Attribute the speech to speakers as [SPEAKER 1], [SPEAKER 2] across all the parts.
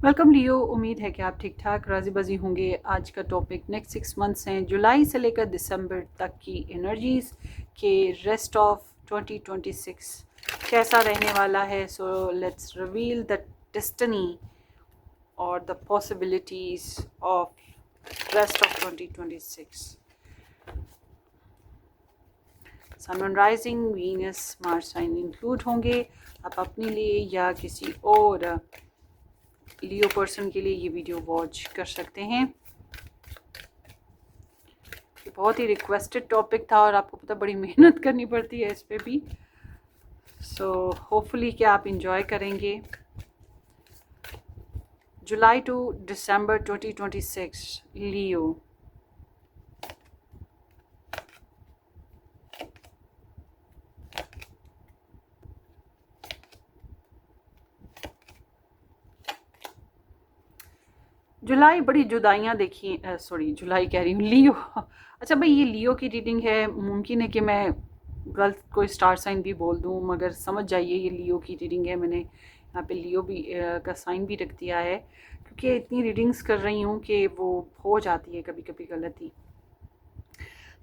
[SPEAKER 1] Welcome लियो। उम्मीद है कि आप ठीक ठाक राजी बाजी होंगे। आज का टॉपिक नेक्स्ट 6 मंथ्स हैं, जुलाई से लेकर दिसंबर तक की एनर्जीज़ के रेस्ट ऑफ 2026 कैसा रहने वाला है। So let's reveal the destiny और the possibilities of rest of 2026। Sun rising, Venus, Mars sign include होंगे। आप अपने लिए या किसी और लियो पर्सन के लिए ये वीडियो वॉच कर सकते हैं। ये बहुत ही रिक्वेस्टेड टॉपिक था और आपको पता बड़ी मेहनत करनी पड़ती है इस पे भी। सो होपफुली कि आप इंजॉय करेंगे। जुलाई टू दिसंबर 2026 लियो। जुलाई बड़ी जुदाइयाँ देखी, सॉरी जुलाई कह रही हूँ, लियो। अच्छा भाई, ये लियो की रीडिंग है। मुमकिन है कि मैं गलत कोई स्टार साइन भी बोल दूँ, मगर समझ जाइए ये लियो की रीडिंग है। मैंने यहाँ पे लियो भी का साइन भी रख दिया है, क्योंकि इतनी रीडिंग्स कर रही हूँ कि वो हो जाती है कभी कभी गलती।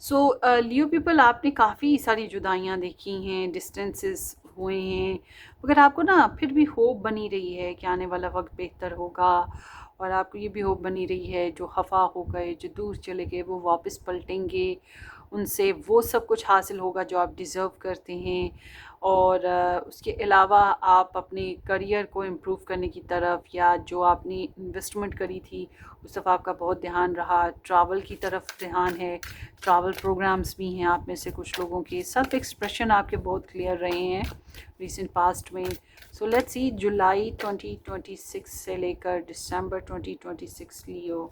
[SPEAKER 1] सो लियो पीपल, आपने काफ़ी सारी जुदाइयाँ देखी हैं, डिस्टेंसेस हुए हैं, मगर आपको ना फिर भी होप बनी रही है कि आने वाला वक्त बेहतर होगा। और आपको ये भी होप बनी रही है जो खफा हो गए, जो दूर चले गए, वो वापस पलटेंगे, उनसे वो सब कुछ हासिल होगा जो आप डिज़र्व करते हैं। और उसके अलावा आप अपने करियर को इम्प्रूव करने की तरफ, या जो आपने इन्वेस्टमेंट करी थी उस तरफ आपका बहुत ध्यान रहा। ट्रैवल की तरफ ध्यान है, ट्रैवल प्रोग्राम्स भी हैं आप में से कुछ लोगों के। सेल्फ एक्सप्रेशन आपके बहुत क्लियर रहे हैं रिसेंट पास्ट में। सो लेट्स सी जुलाई 2026 से लेकर दिसंबर 2026 Leo.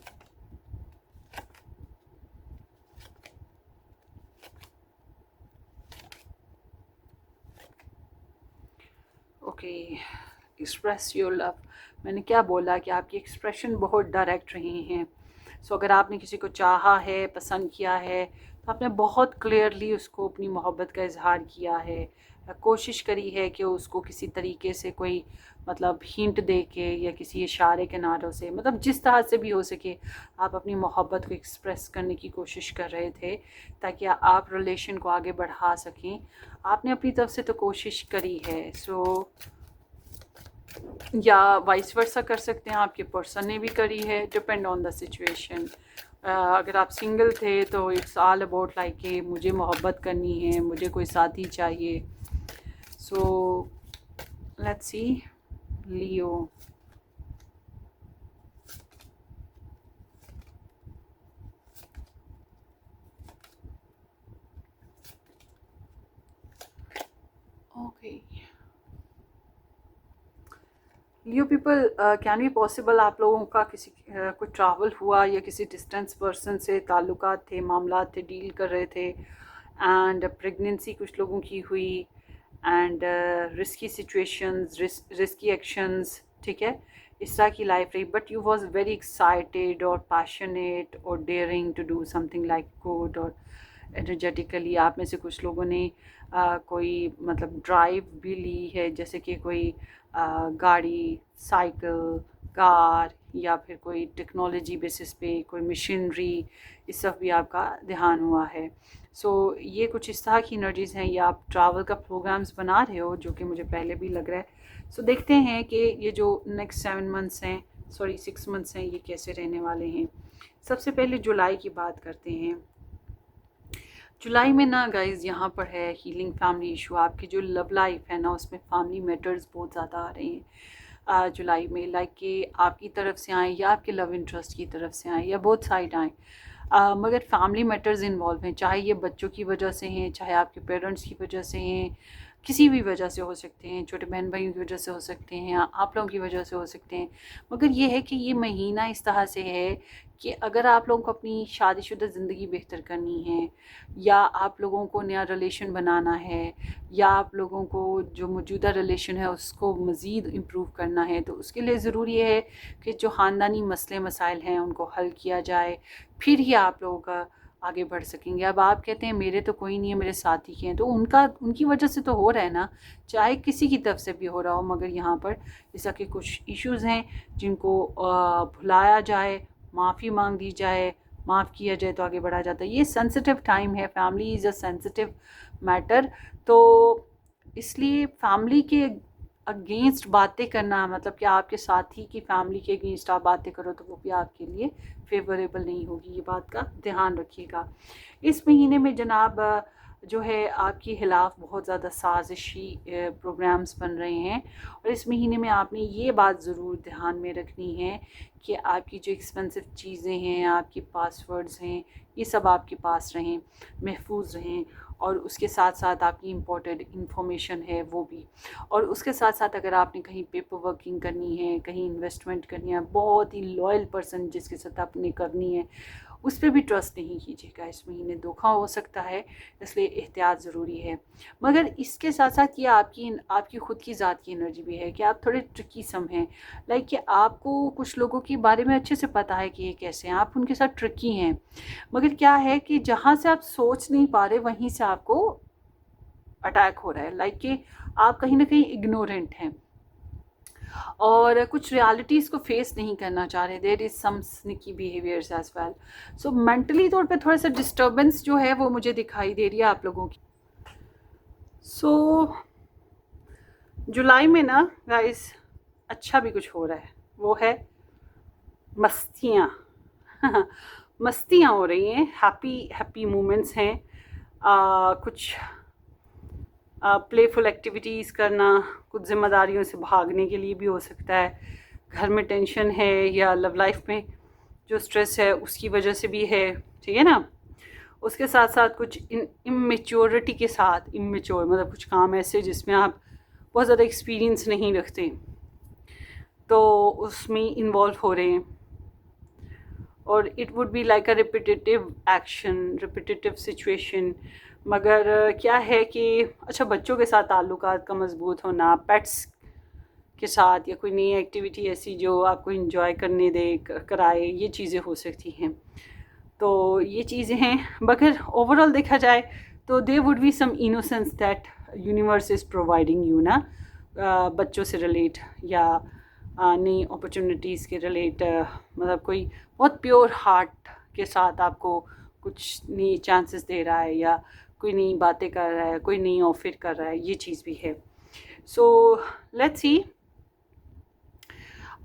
[SPEAKER 1] Okay, express your love. मैंने क्या बोला कि आपकी एक्सप्रेशन बहुत डायरेक्ट रहे हैं। सो अगर आपने किसी को चाहा है, पसंद किया है, तो आपने बहुत क्लियरली उसको अपनी मोहब्बत का इजहार किया है, कोशिश करी है कि उसको किसी तरीके से कोई मतलब हिंट दे के या किसी इशारे के नारों से, मतलब जिस तरह से भी हो सके आप अपनी मोहब्बत को एक्सप्रेस करने की कोशिश कर रहे थे ताकि आप रिलेशन को आगे बढ़ा सकें। आपने अपनी तरफ से तो कोशिश करी है। सो या वाइस वर्सा कर सकते हैं, आपके पर्सन ने भी करी है, डिपेंड ऑन द सिचुएशन। अगर आप सिंगल थे तो इट्स ऑल अबाउट लाइक कि मुझे मोहब्बत करनी है, मुझे कोई साथी चाहिए। So let's see Leo. Okay Leo people, can be possible आप लोगों का किसी कोई ट्रैवल हुआ या किसी डिस्टेंस पर्सन से ताल्लुकात थे, मामलात थे, डील कर रहे थे, एंड प्रेगनेंसी कुछ लोगों की हुई, and risky situations, risky actions, ठीक है, इस तरह की लाइफ रही। But you was very excited और पैशनेट और daring to do something like good. और एनर्जेटिकली आप में से कुछ लोगों ने कोई मतलब ड्राइव भी ली है, जैसे कि कोई गाड़ी, साइकिल, कार, या फिर कोई टेक्नोलॉजी बेसिस पे कोई मशीनरी, इस सब भी आपका ध्यान हुआ है। सो ये कुछ इस तरह की एनर्जीज़ हैं, या आप ट्रैवल का प्रोग्राम्स बना रहे हो, जो कि मुझे पहले भी लग रहा है। सो देखते हैं कि ये जो नेक्स्ट 7 मंथ्स हैं, सॉरी 6 मंथ्स हैं, ये कैसे रहने वाले हैं। सबसे पहले जुलाई की बात करते हैं। जुलाई में ना गाइज़ यहाँ पर है हीलिंग फैमिली इशू। आपकी जो लव लाइफ है ना, उसमें फैमिली मैटर्स बहुत ज़्यादा आ रहे हैं जुलाई में, लाइक कि आपकी तरफ से आए या आपके लव इंटरेस्ट की तरफ से आए या बोथ साइड आए, मगर फैमिली मैटर्स इन्वॉल्व हैं। चाहे ये बच्चों की वजह से हैं, चाहे आपके पेरेंट्स की वजह से हैं, किसी भी वजह से हो सकते हैं, छोटे बहन भाइयों की वजह से हो सकते हैं, या आप लोगों की वजह से हो सकते हैं। मगर ये है कि ये महीना इस तरह से है कि अगर आप लोगों को अपनी शादीशुदा ज़िंदगी बेहतर करनी है, या आप लोगों को नया रिलेशन बनाना है, या आप लोगों को जो मौजूदा रिलेशन है उसको मज़ीद इम्प्रूव करना है, तो उसके लिए ज़रूरी है कि जो ख़ानदानी मसले मसाइल हैं उनको हल किया जाए। फिर ही आप लोगों का आगे बढ़ सकेंगे। अब आप कहते हैं मेरे तो कोई नहीं है, मेरे साथी के हैं, तो उनकी वजह से तो हो रहा है ना, चाहे किसी की तरफ से भी हो रहा हो। मगर यहाँ पर जैसा कि कुछ इश्यूज़ हैं जिनको भुलाया जाए, माफ़ी मांग दी जाए, माफ़ किया जाए तो आगे बढ़ा जाता है। ये सेंसिटिव टाइम है, family is a sensitive matter. तो इसलिए फैमिली के अगेंस्ट बातें करना, मतलब कि आपके साथी की फैमिली के अगेंस्ट आप बातें करो तो वो भी आपके लिए फेवरेबल नहीं होगी। ये बात का ध्यान रखिएगा। इस महीने में जनाब जो है आपके खिलाफ बहुत ज़्यादा साजिशी प्रोग्राम्स बन रहे हैं, और इस महीने में आपने ये बात ज़रूर ध्यान में रखनी है कि आपकी जो एक्सपेंसिव चीज़ें हैं, आपके पासवर्ड्स हैं, ये सब आपके पास रहें, महफूज रहें। और उसके साथ साथ आपकी इम्पोर्टेंट इंफॉर्मेशन है वो भी। और उसके साथ साथ अगर आपने कहीं पेपर वर्किंग करनी है, कहीं इन्वेस्टमेंट करनी है, बहुत ही लॉयल पर्सन जिसके साथ आपने करनी है, उस पर भी ट्रस्ट नहीं कीजिएगा। इस महीने धोखा हो सकता है, इसलिए एहतियात ज़रूरी है। मगर इसके साथ साथ ये आपकी ख़ुद की ज़ात की एनर्जी भी है कि आप थोड़े ट्रिकी सम हैं। लाइक कि आपको कुछ लोगों के बारे में अच्छे से पता है कि ये कैसे हैं, आप उनके साथ ट्रिकी हैं। मगर क्या है कि जहाँ से आप सोच नहीं पा रहे वहीं से आपको अटैक हो रहा है। लाइक कि आप कहीं ना कहीं इग्नोरेंट हैं और कुछ रियलिटीज़ को फेस नहीं करना चाह रहे। There is some sneaky behaviours as well. So mentally तौर पे थोड़ा सा डिस्टर्बेंस जो है वो मुझे दिखाई दे रही है आप लोगों की। सो जुलाई में ना गाइस अच्छा भी कुछ हो रहा है, वो है मस्तियाँ। मस्तियाँ हो रही हैं, हैप्पी मोमेंट्स हैं। कुछ प्लेफुल एक्टिविटीज़ करना, कुछ ज़िम्मेदारियों से भागने के लिए भी हो सकता है। घर में टेंशन है या लव लाइफ में जो स्ट्रेस है उसकी वजह से भी है, ठीक है ना। उसके साथ साथ कुछ इमेच्योरिटी के साथ, इमेच्योर मतलब कुछ काम ऐसे जिसमें आप बहुत ज़्यादा एक्सपीरियंस नहीं रखते तो उसमें इन्वॉल्व हो रहे हैं। और it would be like a repetitive action, repetitive situation. मगर क्या है कि अच्छा, बच्चों के साथ ताल्लुकात का मजबूत होना, पेट्स के साथ या कोई नई एक्टिविटी ऐसी जो आपको इंजॉय करने दे, कराए, ये चीज़ें हो सकती हैं। तो ये चीज़ें हैं। मगर ओवरऑल देखा जाए तो there would be some innocence that universe is providing you ना, बच्चों से रिलेट या नई अपॉर्चुनिटीज़ के रिलेट। मतलब कोई बहुत प्योर हार्ट के साथ आपको कुछ नई चांसेस दे रहा है या कोई नई बातें कर रहा है, कोई नई ऑफर कर रहा है, ये चीज़ भी है। So let's see.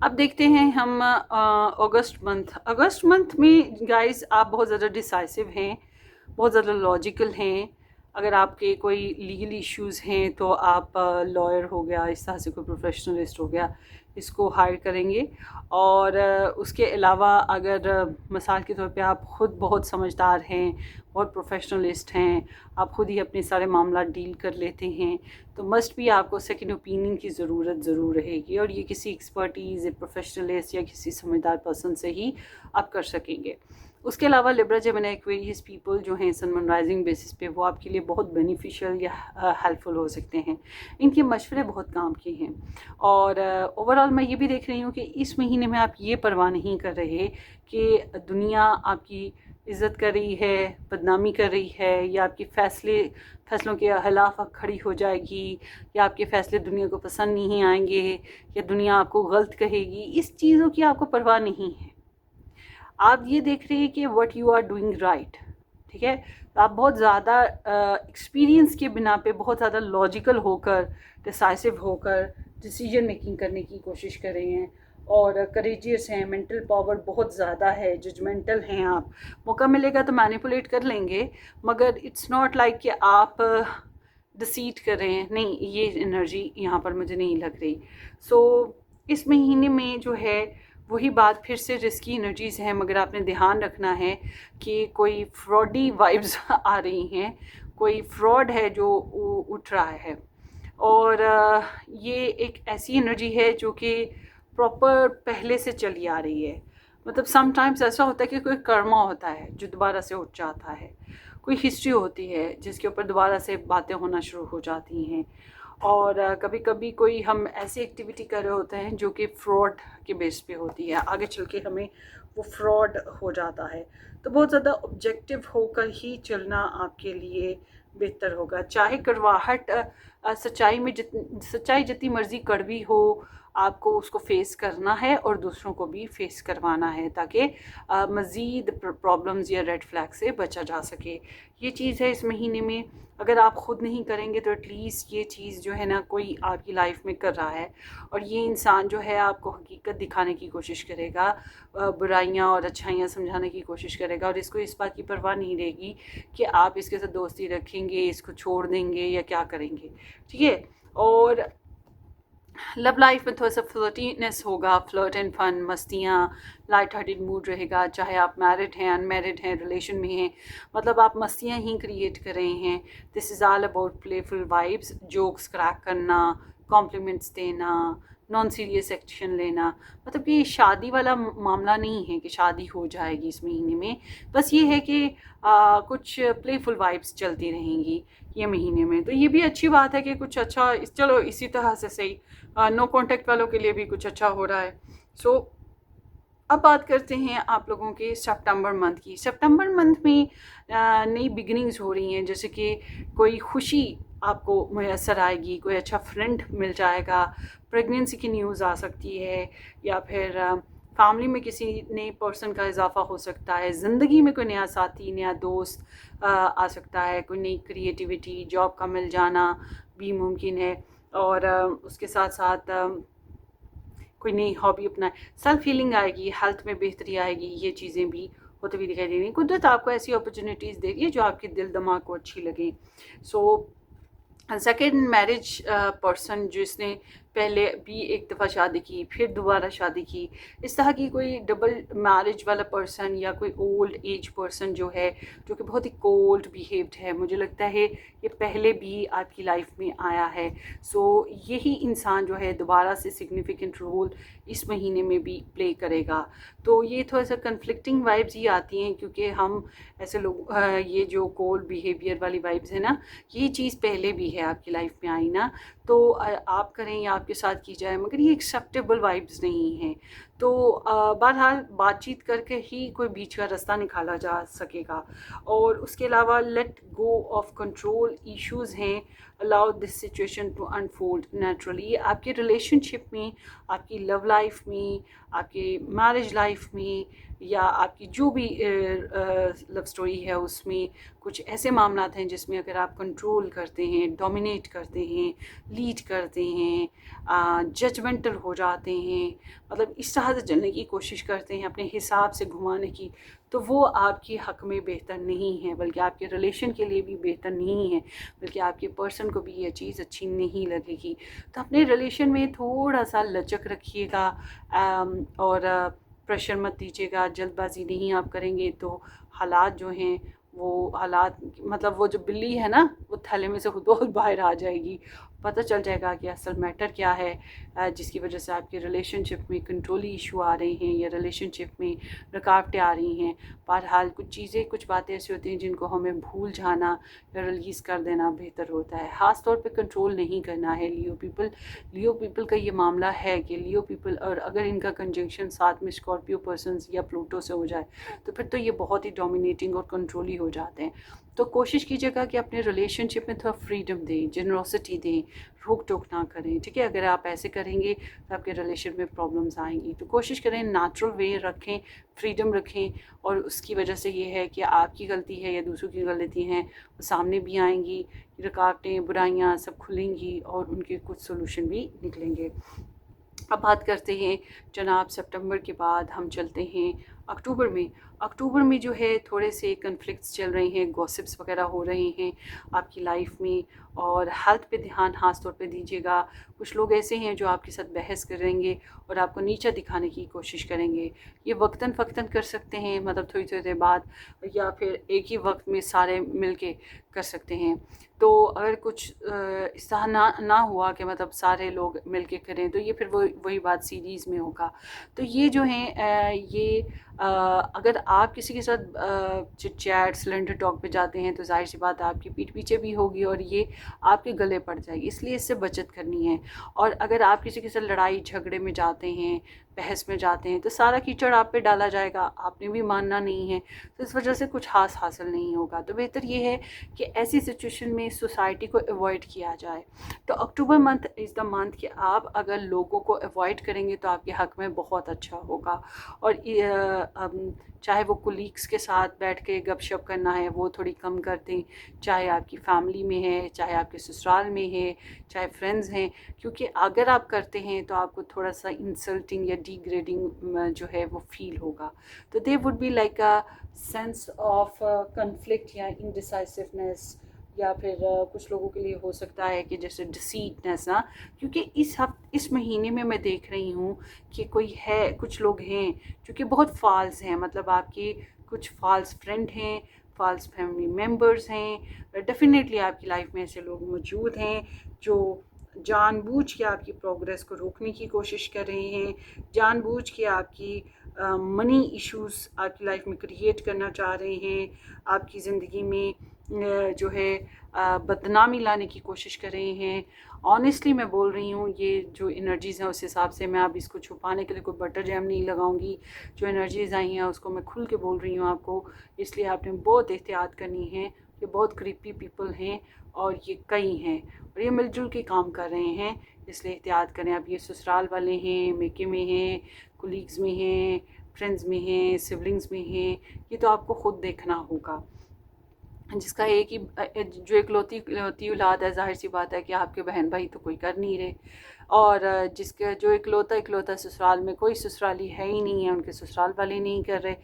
[SPEAKER 1] अब देखते हैं हम अगस्त मंथ में गाइस आप बहुत ज़्यादा डिसाइसिव हैं, बहुत ज़्यादा लॉजिकल हैं। अगर आपके कोई लीगल इश्यूज़ हैं तो आप लॉयर हो गया, इस तरह से कोई प्रोफेशनलिस्ट हो गया, इसको हायर करेंगे। और उसके अलावा अगर मिसाल के तौर पे आप ख़ुद बहुत समझदार हैं, बहुत प्रोफेशनलिस्ट हैं, आप ख़ुद ही अपने सारे मामला डील कर लेते हैं, तो मस्ट भी आपको सेकंड ओपिनियन की ज़रूरत ज़रूर रहेगी। और ये किसी एक्सपर्टीज़, प्रोफेशनलिस्ट या किसी समझदार पर्सन से ही आप कर सकेंगे। उसके अलावा लिब्रा जेमिनी एक्वेरियस पीपल जो हैं सन राइजिंग बेसिस पे, वो आपके लिए बहुत बेनिफिशियल या हेल्पफुल हो सकते हैं। इनके मशवरे बहुत काम के हैं। और ओवरऑल मैं ये भी देख रही हूँ कि इस महीने में आप ये परवाह नहीं कर रहे कि दुनिया आपकी इज़्ज़त कर रही है, बदनामी कर रही है, या आपके फैसलों के खिलाफ खड़ी हो जाएगी, या आपके फ़ैसले दुनिया को पसंद नहीं आएंगे, या दुनिया आपको गलत कहेगी। इस चीज़ों की आपको परवाह नहीं है। आप ये देख रहे हैं कि what you are doing right, ठीक है। तो आप बहुत ज़्यादा एक्सपीरियंस के बिना पे बहुत ज़्यादा लॉजिकल होकर, डिसाइसिव होकर डिसीजन मेकिंग करने की कोशिश कर रहे हैं, और करेजियस हैं, मेंटल पावर बहुत ज़्यादा है, जजमेंटल हैं आप। मौका मिलेगा तो मैनिपुलेट कर लेंगे, मगर इट्स नॉट लाइक कि आप डिसीट कर रहे हैं, नहीं, ये एनर्जी यहाँ पर मुझे नहीं लग रही। सो इस महीने में जो है वही बात, फिर से रिस्की एनर्जीज़ हैं, मगर आपने ध्यान रखना है कि कोई फ्रॉडी वाइब्स आ रही हैं, कोई फ्रॉड है जो उठ रहा है। और ये एक ऐसी एनर्जी है जो कि प्रॉपर पहले से चली आ रही है। मतलब समटाइम्स ऐसा होता है कि कोई कर्मा होता है जो दोबारा से उठ जाता है, कोई हिस्ट्री होती है जिसके ऊपर दोबारा से बातें होना शुरू हो जाती हैं। और कभी कभी कोई हम ऐसी एक्टिविटी कर रहे होते हैं जो कि फ्रॉड के बेस पे होती है, आगे चल के हमें वो फ्रॉड हो जाता है। तो बहुत ज़्यादा ऑब्जेक्टिव होकर ही चलना आपके लिए बेहतर होगा। चाहे कड़वाहट सच्चाई जितनी मर्ज़ी कड़वी हो, आपको उसको फ़ेस करना है और दूसरों को भी फ़ेस करवाना है, ताकि मज़ीद प्रॉब्लम्स या रेड फ्लैग से बचा जा सके। ये चीज़ है इस महीने में। अगर आप ख़ुद नहीं करेंगे तो एटलीस्ट ये चीज़ जो है ना, कोई आपकी लाइफ में कर रहा है, और ये इंसान जो है आपको हकीकत दिखाने की कोशिश करेगा, बुराइयां और अच्छाइयां समझाने की कोशिश करेगा, और इसको इस बात की परवाह नहीं रहेगी कि आप इसके साथ दोस्ती रखेंगे, इसको छोड़ देंगे या क्या करेंगे। ठीक है। और लव लाइफ में थोड़ा सा फ्लर्टीनेस होगा, फ्लर्ट एंड फन, मस्तियाँ, लाइट हार्टेड मूड रहेगा। चाहे आप मैरिड हैं, अनमैरिड हैं, रिलेशन में हैं, मतलब आप मस्तियाँ ही क्रिएट कर रहे हैं। This is all about playful vibes, jokes crack करना, कॉम्प्लीमेंट्स देना, नॉन सीरियस एक्शन लेना। मतलब कि शादी वाला मामला नहीं है कि शादी हो जाएगी इस महीने में। बस ये है कि कुछ प्लेफुल वाइब्स चलती रहेंगी ये महीने में। तो ये भी अच्छी बात है कि कुछ अच्छा, चलो इसी तरह से सही, नो कांटेक्ट वालों के लिए भी कुछ अच्छा हो रहा है। सो अब बात करते हैं आप लोगों के सितंबर मंथ की। सितंबर मंथ में नई बिगिनिंग्स हो रही हैं, जैसे कि कोई खुशी आपको मैसर आएगी, कोई अच्छा फ्रेंड मिल जाएगा, प्रेगनेंसी की न्यूज़ आ सकती है, या फिर फैमिली में किसी नए पर्सन का इजाफा हो सकता है, ज़िंदगी में कोई नया साथी, नया दोस्त आ सकता है, कोई नई क्रिएटिविटी, जॉब का मिल जाना भी मुमकिन है, और उसके साथ साथ कोई नई हॉबी अपना, सेल्फ हीलिंग आएगी, हेल्थ में बेहतरी आएगी। ये चीज़ें भी होती हुई दिखाई दे रही हैं। कुदरत आपको ऐसी अपॉर्चुनिटीज़ दे रही है जो आपके दिल दिमाग को अच्छी लगे। सो सेकेंड मैरिज पर्सन जिसने पहले भी एक दफ़ा शादी की, फिर दोबारा शादी की, इस तरह की कोई डबल मैरिज वाला पर्सन, या कोई ओल्ड एज पर्सन जो है, जो कि बहुत ही कोल्ड बिहेव्ड है, मुझे लगता है ये पहले भी आपकी लाइफ में आया है। सो यही इंसान जो है दोबारा से सिग्निफिकेंट रोल इस महीने में भी प्ले करेगा। तो ये थोड़ा सा कन्फ्लिक्टिंग वाइब्स ही आती हैं, क्योंकि हम ऐसे लोग, ये जो कोल्ड बिहेवियर वाली वाइब्स है ना, ये चीज़ पहले भी है आपकी लाइफ में आई ना, तो आप करें या आपके साथ की जाए, मगर ये एक्सेप्टेबल वाइब्स नहीं हैं। तो बहरहाल बातचीत करके ही कोई बीच का रास्ता निकाला जा सकेगा। और उसके अलावा let go of control issues हैं, allow this situation to unfold naturally. आपके रिलेशनशिप में, आपकी लव लाइफ में, आपके मैरिज लाइफ में, या आपकी जो भी लव स्टोरी है उसमें कुछ ऐसे मामला हैं जिसमें अगर आप कंट्रोल करते हैं, डोमिनेट करते हैं, लीड करते हैं, जजमेंटल हो जाते हैं, मतलब इस तरह से चलने की कोशिश करते हैं, अपने हिसाब से घुमाने की, तो वो आपके हक़ में बेहतर नहीं है, बल्कि आपके रिलेशन के लिए भी बेहतर नहीं है, बल्कि आपके पर्सन को भी ये चीज़ अच्छी नहीं लगेगी। तो अपने रिलेशन में थोड़ा सा लचक रखिएगा, और प्रेशर मत दीजिएगा। जल्दबाजी नहीं आप करेंगे तो हालात जो हैं, वो हालात, मतलब वो जो बिल्ली है ना, वो थैले में से खुद ब खुद बाहर आ जाएगी। पता चल जाएगा कि असल मैटर क्या है, जिसकी वजह से आपके रिलेशनशिप में कंट्रोली इशू आ रहे हैं, या रिलेशनशिप में रुकावटें आ रही हैं। बहरहाल कुछ चीज़ें, कुछ बातें ऐसी होती हैं जिनको हमें भूल जाना या रिलीज़ कर देना बेहतर होता है। ख़ास तौर पे कंट्रोल नहीं करना है लियो पीपल का ये मामला है कि लियो पीपल, और अगर इनका कंजंक्शन साथ में स्कॉर्पियो पर्सन्स या प्लूटो से हो जाए तो फिर तो ये बहुत ही डोमिनेटिंग और कंट्रोली हो जाते हैं। तो कोशिश कीजिएगा कि अपने रिलेशनशिप में थोड़ा फ्रीडम दें, जेनरोसिटी दें, रोक टोक ना करें। ठीक है, अगर आप ऐसे करेंगे तो आपके रिलेशन में प्रॉब्लम्स आएंगी। तो कोशिश करें नेचुरल वे रखें, फ्रीडम रखें, और उसकी वजह से ये है कि आपकी गलती है या दूसरों की गलती हैं वो सामने भी आएंगी, रुकावटें, बुराइयां सब खुलेंगी, और उनके कुछ सोल्यूशन भी निकलेंगे। अब बात करते हैं जनाब सितंबर के बाद हम चलते हैं अक्टूबर में। अक्टूबर में जो है थोड़े से कन्फ्लिक्ट्स चल रहे हैं, गॉसिप्स वगैरह हो रहे हैं आपकी लाइफ में, और हेल्थ पे ध्यान खास तौर पे दीजिएगा। कुछ लोग ऐसे हैं जो आपके साथ बहस करेंगे और आपको नीचा दिखाने की कोशिश करेंगे। ये वक्तन फ़क्तन कर सकते हैं, मतलब थोड़ी थोड़ी देर बाद, या फिर एक ही वक्त में सारे मिलके कर सकते हैं। तो अगर कुछ इस तरह ना हुआ कि मतलब सारे लोग मिलके करें, तो ये फिर वही बात सीरीज़ में होगा। तो ये जो हैं ये अगर आप किसी के साथ चिट चैट सिलेंडर टॉक पे जाते हैं तो जाहिर सी बात है आपकी पीठ पीछे भी होगी, और ये आपके गले पड़ जाएगी, इसलिए इससे बचत करनी है। और अगर आप किसी के साथ लड़ाई झगड़े में जाते हैं बहस में जाते हैं तो सारा कीचड़ आप पे डाला जाएगा, आपने भी मानना नहीं है, तो इस वजह से कुछ हास हासिल नहीं होगा। तो बेहतर ये है कि ऐसी सिचुएशन में सोसाइटी को अवॉइड किया जाए। तो अक्टूबर मंथ इज़ द मंथ कि आप अगर लोगों को अवॉइड करेंगे तो आपके हक़ में बहुत अच्छा होगा। और चाहे वो कुलीग्स के साथ बैठ के गपशप करना है वो थोड़ी कम कर दें, चाहे आपकी फैमिली में है, चाहे आपके ससुराल में है, चाहे फ्रेंड्स हैं, क्योंकि अगर आप करते हैं तो आपको थोड़ा सा इंसल्टिंग या डिग्रेडिंग जो है वो फील होगा। तो they would be like a sense of conflict या इनडिसाइसिवनेस, या फिर कुछ लोगों के लिए हो सकता है कि जैसे डिसीटनेस ना, क्योंकि इस महीने में मैं देख रही हूँ कि कुछ लोग हैं जो कि बहुत फाल्स हैं, मतलब आपकी कुछ फाल्स फ्रेंड हैं, फाल्स फैमिली मेम्बर्स हैं। डेफिनेटली आपकी लाइफ में ऐसे लोग मौजूद हैं जो जानबूझ के आपकी प्रोग्रेस को रोकने की कोशिश कर रहे हैं, जानबूझ के आपकी मनी इश्यूज आपकी लाइफ में क्रिएट करना चाह रहे हैं, आपकी ज़िंदगी में जो है बदनामी लाने की कोशिश कर रहे हैं। ऑनेस्टली मैं बोल रही हूँ, ये जो एनर्जीज़ हैं उस हिसाब से मैं अब इसको छुपाने के लिए कोई बटर जैम नहीं लगाऊंगी। जो एनर्जीज़ आई हैं उसको मैं खुल के बोल रही हूँ आपको, इसलिए आपने बहुत एहतियात करनी है। ये बहुत क्रीपी पीपल हैं और ये कई हैं और ये मिलजुल के काम कर रहे हैं, इसलिए एहतियात करें। अब ये ससुराल वाले हैं, मेके में हैं, कुलीग्स में हैं, फ्रेंड्स में हैं, सिबलिंग्स में हैं, ये तो आपको ख़ुद देखना होगा। जिसका एक ही जो इकलौती औलाद है, जाहिर सी बात है कि आपके बहन भाई तो कोई कर नहीं रहे, और जिसके जो इकलौता ससुराल में कोई ससुराली है ही नहीं है, उनके ससुराल वाले नहीं कर रहे,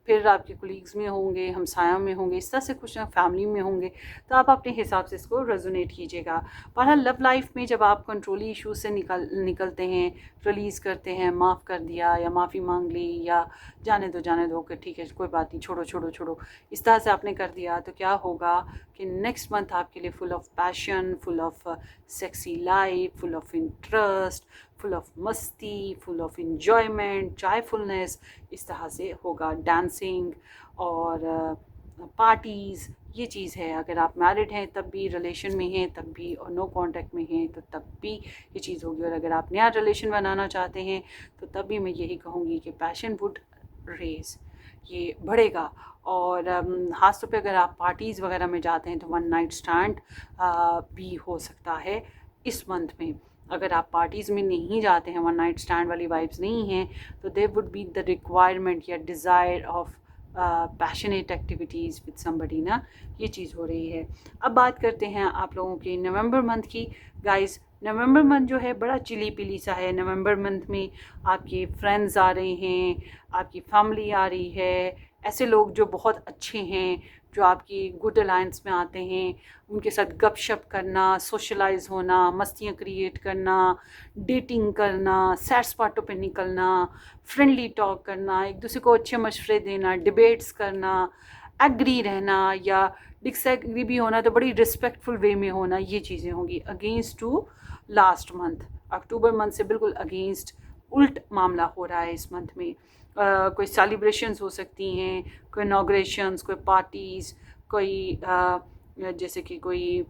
[SPEAKER 1] फिर आपके कुलीग्स में होंगे, हमसायों में होंगे, इस तरह से कुछ फैमिली में होंगे, तो आप अपने हिसाब से इसको रेजोनेट कीजिएगा। बहरहाल लव लाइफ में जब आप कंट्रोली इशूज़ से निकलते हैं, रिलीज़ करते हैं, माफ़ कर दिया या माफ़ी मांग ली या जाने दो कि ठीक है कोई बात नहीं, छोड़ो, इस तरह से आपने कर दिया, तो क्या होगा कि नेक्स्ट मंथ आपके लिए full of passion, full of sexy life, full of interest, full of मस्ती, फुल ऑफ इंजॉयमेंट, जॉयफुलनेस, इस तरह से होगा। डांसिंग और पार्टीज़, ये चीज़ है। अगर आप मैरिड हैं तब भी, रिलेशन में हैं तब भी, और नो कांटेक्ट में हैं तो तब भी ये चीज़ होगी। और अगर आप नया रिलेशन बनाना चाहते हैं तो तब भी मैं यही कहूँगी कि पैशन वुड रेज, ये बढ़ेगा। और ख़ास तौर पे अगर आप पार्टीज़ वगैरह में जाते हैं तो वन नाइट स्टैंड भी हो सकता है इस मंथ में। अगर आप पार्टीज़ में नहीं जाते हैं, वन नाइट स्टैंड वाली वाइब्स नहीं हैं, तो there would be the requirement या desire of passionate activities with somebody ना, ये चीज़ हो रही है। अब बात करते हैं आप लोगों की नवंबर मंथ की। गाइस, नवंबर मंथ जो है बड़ा चिली पिली सा है। नवंबर मंथ में आपके फ्रेंड्स आ रहे हैं, आपकी फैमिली आ रही है, ऐसे लोग जो बहुत अच्छे हैं, जो आपकी गुड अलायंस में आते हैं, उनके साथ गपशप करना, सोशलाइज होना, मस्तियाँ क्रिएट करना, डेटिंग करना, सैर सपाटों पे निकलना, फ्रेंडली टॉक करना, एक दूसरे को अच्छे मशवरे देना, डिबेट्स करना, एग्री रहना या डिसएग्री भी होना तो बड़ी रिस्पेक्टफुल वे में होना, ये चीज़ें होंगी। Against to last month, October month से बिल्कुल अगेंस्ट, उल्ट मामला हो रहा है इस मंथ में। कोई सेलिब्रेशंस हो सकती हैं, कोई इनॉग्रेशंस, कोई पार्टीज़, कोई जैसे कि कोई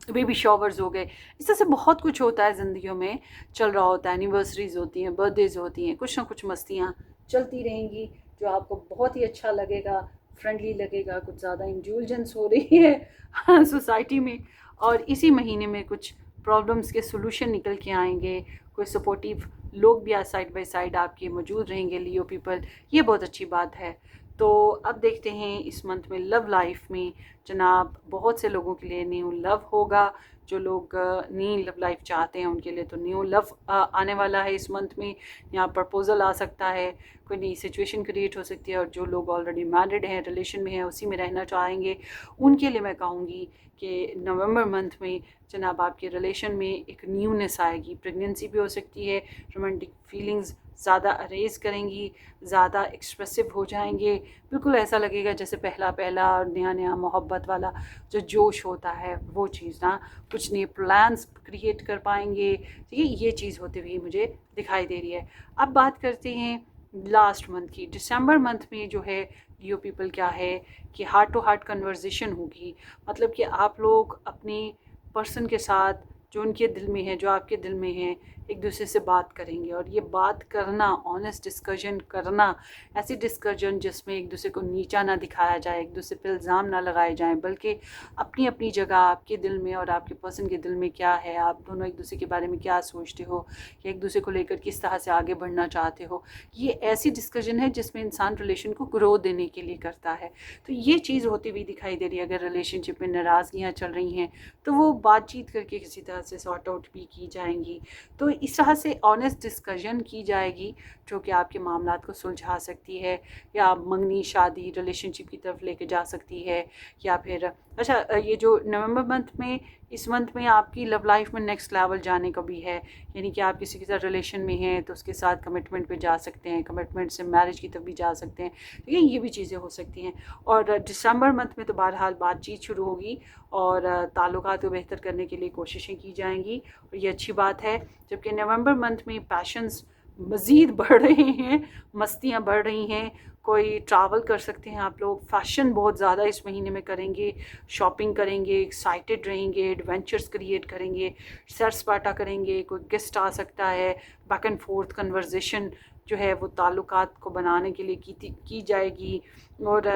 [SPEAKER 1] बेबी शॉवर्स हो गए, इस तरह से बहुत कुछ होता है ज़िंदगियों में, चल रहा होता है। एनिवर्सरीज़ होती हैं, बर्थडेज़ होती हैं, कुछ ना कुछ मस्तियाँ चलती रहेंगी जो आपको बहुत ही अच्छा लगेगा, फ्रेंडली लगेगा। कुछ ज़्यादा इंडल्जेंस हो रही है सोसाइटी में, और इसी महीने में कुछ प्रॉब्लम्स के सोल्यूशन निकल के आएंगे। कोई सपोर्टिव लोग भी साइड बाय साइड आपके मौजूद रहेंगे, लियो पीपल, ये बहुत अच्छी बात है। तो अब देखते हैं इस मंथ में लव लाइफ में जनाब, बहुत से लोगों के लिए न्यू लव होगा। जो लोग नई लव लाइफ चाहते हैं उनके लिए तो न्यू लव आने वाला है इस मंथ में। यहाँ प्रपोज़ल आ सकता है, कोई नई सिचुएशन क्रिएट हो सकती है। और जो लोग ऑलरेडी मैरिड हैं, रिलेशन में हैं, उसी में रहना चाहेंगे, उनके लिए मैं कहूँगी कि नवंबर मंथ में जनाब आपके रिलेशन में एक न्यूनेस आएगी। प्रेगनेंसी भी हो सकती है, रोमांटिक फीलिंग्स ज़्यादा अरेज करेंगी, ज़्यादा एक्सप्रेसिव हो जाएंगे। बिल्कुल ऐसा लगेगा जैसे पहला और नया मोहब्बत वाला जो जोश होता है, वो चीज़ ना, कुछ नए प्लान्स क्रिएट कर पाएंगे। ठीक है, ये चीज़ होती हुई मुझे दिखाई दे रही है। अब बात करते हैं लास्ट मंथ की। दिसंबर मंथ में जो है लियो पीपल क्या है कि हार्ट टू हार्ट कन्वर्सेशन होगी। मतलब कि आप लोग अपने पर्सन के साथ जो उनके दिल में है, जो आपके दिल में है, एक दूसरे से बात करेंगे। और ये बात करना, ऑनेस्ट डिस्कशन करना, ऐसी डिस्कशन जिसमें एक दूसरे को नीचा ना दिखाया जाए, एक दूसरे पर इल्ज़ाम ना लगाए जाएं, बल्कि अपनी अपनी जगह आपके दिल में और आपके पर्सन के दिल में क्या है, आप दोनों एक दूसरे के बारे में क्या सोचते हो, या एक दूसरे को लेकर किस तरह से आगे बढ़ना चाहते हो, ये ऐसी डिस्कशन है जिसमें इंसान रिलेशन को ग्रो देने के लिए करता है। तो ये चीज़ होती हुई दिखाई दे रही है। अगर रिलेशनशिप में नाराज़गियाँ चल रही हैं तो वो बातचीत करके किसी तरह से सॉर्ट आउट भी की जाएंगी। तो इस तरह से ऑनेस्ट डिस्कशन की जाएगी जो कि आपके मामलात को सुलझा सकती है, या मंगनी शादी रिलेशनशिप की तरफ लेके जा सकती है। या फिर अच्छा, ये जो नवंबर मंथ में, इस मंथ में आपकी लव लाइफ में नेक्स्ट लेवल जाने का भी है, यानी कि आप किसी के साथ रिलेशन में हैं तो उसके साथ कमिटमेंट पे जा सकते हैं, कमिटमेंट से मैरिज की तरफ भी जा सकते हैं। तो ये भी चीज़ें हो सकती हैं। और दिसंबर मंथ में तो बहरहाल बातचीत शुरू होगी और ताल्लुकात को बेहतर करने के लिए कोशिशें की जाएंगी, और ये अच्छी बात है। जबकि नवंबर मंथ में पैशंस मज़ीद बढ़ रहे हैं, मस्तियाँ बढ़ रही हैं, कोई ट्रैवल कर सकते हैं आप लोग, फैशन बहुत ज़्यादा इस महीने में करेंगे, शॉपिंग करेंगे, एक्साइटेड रहेंगे, एडवेंचर्स क्रिएट करेंगे, सैर सपाटा करेंगे, कोई गेस्ट आ सकता है, बैक एंड फोर्थ कन्वर्जेशन जो है वो ताल्लुकात को बनाने के लिए की जाएगी। और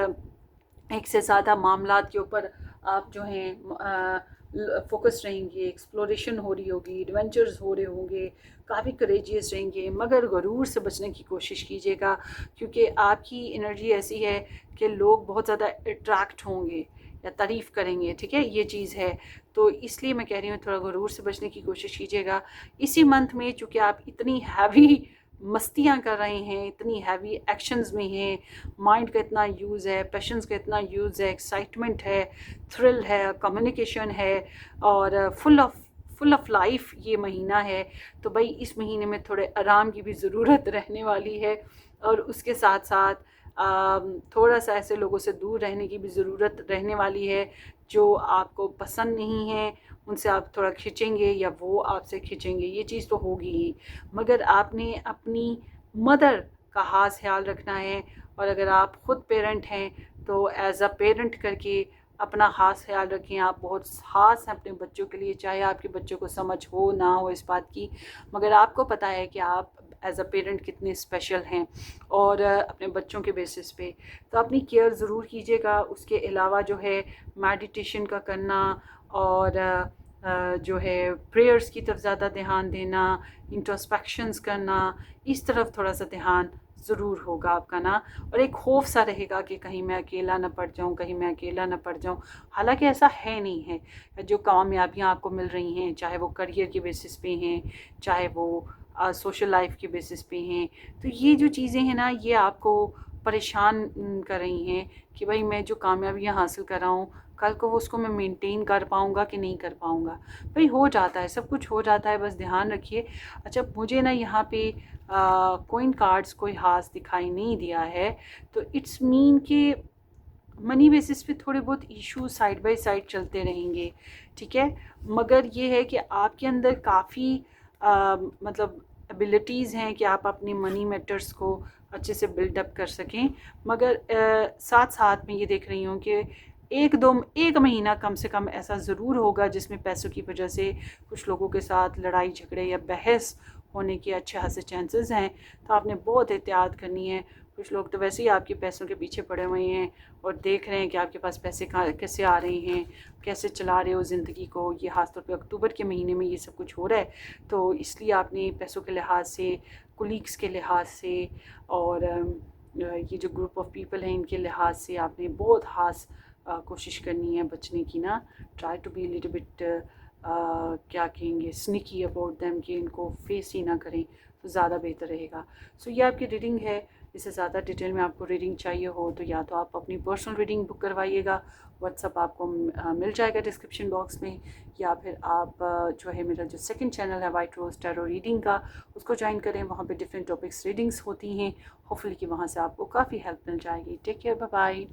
[SPEAKER 1] एक से ज़्यादा मामलात के ऊपर आप जो हैं फोकस रहेंगे, एक्सप्लोरेशन हो रही होगी, एडवेंचर्स हो रहे होंगे, काफ़ी करेजियस रहेंगे, मगर गरूर से बचने की कोशिश कीजिएगा, क्योंकि आपकी एनर्जी ऐसी है कि लोग बहुत ज़्यादा अट्रैक्ट होंगे या तारीफ़ करेंगे, ठीक है, ये चीज़ है। तो इसलिए मैं कह रही हूँ थोड़ा गरूर से बचने की कोशिश कीजिएगा इसी मंथ में, चूँकि आप इतनी हैवी मस्तियाँ कर रहे हैं, इतनी हैवी एक्शंस में हैं, माइंड का इतना यूज़ है, पैशंस का इतना यूज़ है, एक्साइटमेंट है, थ्रिल है, कम्युनिकेशन है, और फुल ऑफ लाइफ ये महीना है। तो भाई इस महीने में थोड़े आराम की भी ज़रूरत रहने वाली है, और उसके साथ साथ थोड़ा सा ऐसे लोगों से दूर रहने की भी ज़रूरत रहने वाली है जो आपको पसंद नहीं है, उनसे आप थोड़ा खिंचेंगे या वो आपसे खिंचेंगे, ये चीज़ तो होगी ही। मगर आपने अपनी मदर का ख़ास ख्याल रखना है, और अगर आप ख़ुद पेरेंट हैं तो एज़ अ पेरेंट करके अपना ख़ास ख्याल रखें। आप बहुत ख़ास हैं अपने बच्चों के लिए, चाहे आपके बच्चों को समझ हो ना हो इस बात की, मगर आपको पता है कि आप एज़ अ पेरेंट कितने स्पेशल हैं, और अपने बच्चों के बेसिस पे तो अपनी केयर ज़रूर कीजिएगा। उसके अलावा जो है मेडिटेशन का करना, और जो है प्रेयर्स की तरफ ज़्यादा ध्यान देना, इंट्रोस्पेक्शंस करना, इस तरफ थोड़ा सा ध्यान ज़रूर होगा आपका ना। और एक खौफ सा रहेगा कि कहीं मैं अकेला ना पड़ जाऊं, कहीं मैं अकेला ना पड़ जाऊं। हालांकि ऐसा है नहीं है। जो कामयाबियां आपको मिल रही हैं, चाहे वो करियर के बेसिस पे हैं, चाहे वो सोशल लाइफ के बेसिस पे हैं, तो ये जो चीज़ें हैं ना, ये आपको परेशान कर रही हैं कि भाई मैं जो कामयाबियां हासिल कर रहा हूँ, कल को उसको मैं मेंटेन कर पाऊँगा कि नहीं कर पाऊँगा। भाई हो जाता है, सब कुछ हो जाता है, बस ध्यान रखिए। अच्छा, मुझे ना यहाँ पे कोइन कार्ड्स कोई हाथ दिखाई नहीं दिया है, तो इट्स मीन कि मनी बेसिस पे थोड़े बहुत इशू साइड बाय साइड चलते रहेंगे, ठीक है। मगर ये है कि आपके अंदर काफ़ी मतलब एबिलिटीज़ हैं कि आप अपनी मनी मैटर्स को अच्छे से बिल्डअप कर सकें। मगर साथ साथ में ये देख रही हूँ कि एक महीना कम से कम ऐसा ज़रूर होगा जिसमें पैसों की वजह से कुछ लोगों के साथ लड़ाई झगड़े या बहस होने के अच्छे खासे चांसेस हैं। तो आपने बहुत एहतियात करनी है। कुछ लोग तो वैसे ही आपके पैसों के पीछे पड़े हुए हैं और देख रहे हैं कि आपके पास पैसे कहाँ कैसे आ रहे हैं, कैसे चला रहे हो ज़िंदगी को। ये ख़ासतौर पे अक्टूबर के महीने में ये सब कुछ हो रहा है, तो इसलिए आपने पैसों के लिहाज से, कुलीग्स के लिहाज से, और ये जो ग्रुप ऑफ पीपल हैं इनके लिहाज से आपने बहुत ख़ास कोशिश करनी है बचने की ना। Try to be little bit क्या कहेंगे, स्निकी अबाउट देम, कि इनको फेस ही ना करें तो ज़्यादा बेहतर रहेगा। सो ये आपकी रीडिंग है। इससे ज़्यादा डिटेल में आपको रीडिंग चाहिए हो तो या तो आप अपनी पर्सनल रीडिंग बुक करवाइएगा, व्हाट्सअप आपको मिल जाएगा डिस्क्रिप्शन बॉक्स में, या फिर आप जो है मेरा जो सेकंड चैनल है वाइट रोज़ टैरो रीडिंग का, उसको ज्वाइन करें। वहाँ पे डिफरेंट टॉपिक्स रीडिंग्स होती हैं, होपफुली कि वहाँ से आपको काफ़ी हेल्प मिल जाएगी। Take care, bye bye.